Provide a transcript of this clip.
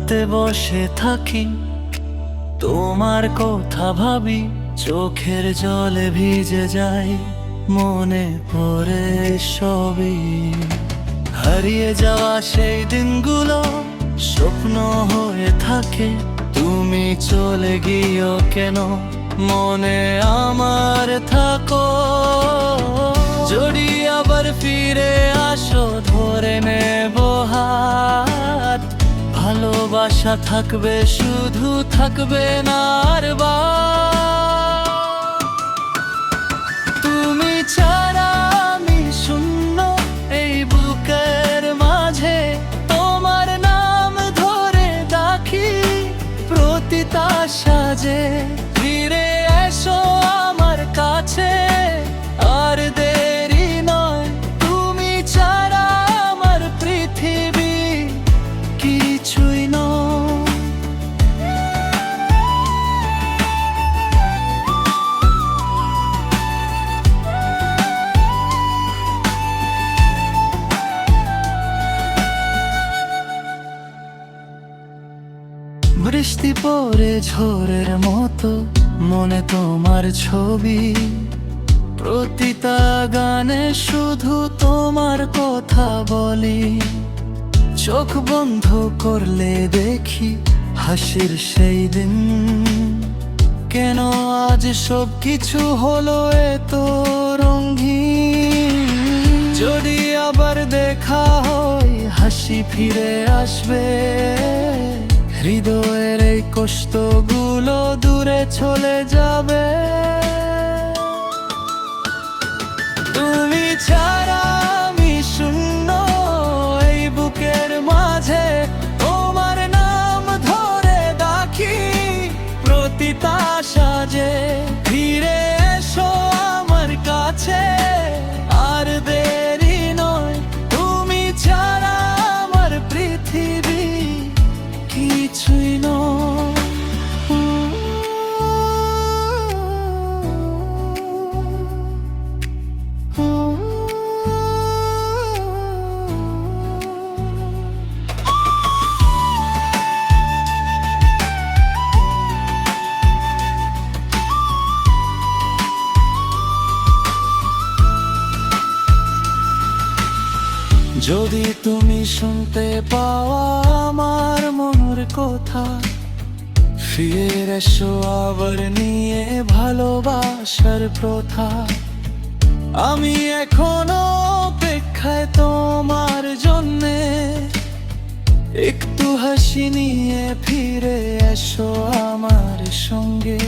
রাতে বসে থাকি, তোমার কথা ভাবি, চোখের জলে ভিজে যায়, মনে পড়ে সবই। হারিয়ে যাওয়া সেই দিনগুলো স্বপ্ন হয়ে থাকে, তুমি চলে গিয়েও কেন মনে আমার থাকো। যদি আবার ফিরে আসো ধরে নেব হাত, ভালোবাসা থাকবে শুধু, থাকবে না আর বার। তুমি ছাড়া আমি শূন্য এই বুকের মাঝে, তোমার নাম ধরে ডাকি প্রতিটা সাজে। ফিরে এসো আমার কাছে, আর দেরি নয়, তুমি ছাড়া আমার পৃথিবী কিছুই নয়। বৃষ্টি পড়ে ঝড়ের মতো মনে তোমার ছবি, প্রতিটা গানে শুধু তোমার কথা বলি। চোখ বন্ধ করলে দেখি হাসির সেই দিন, কেন আজ সব কিছু হলো এত রঙিন। যদি আবার দেখা হয় হাসি ফিরে আসবে, হৃদয়ের এই কষ্টগুলো দূরে চলে যাবে। তুমি ছাড়া আমি শূন্য এই বুকের মাঝে, তোমার নাম ধরে ডাকি প্রতিটা সাজে। ফিরে এসো আমার কাছে, আর দেরি নয়, তুমি ছাড়া আমার পৃথিবী কিছুই নয়। যদি তুমি শুনতে পাওয়া আমার মনের কথা, ফিরে এসো আবার নিয়ে ভালোবাসার প্রথা। আমি এখনো অপেক্ষায় তোমার জন্যে, একটু হাসি নিয়ে ফিরে এসো আমার সঙ্গে।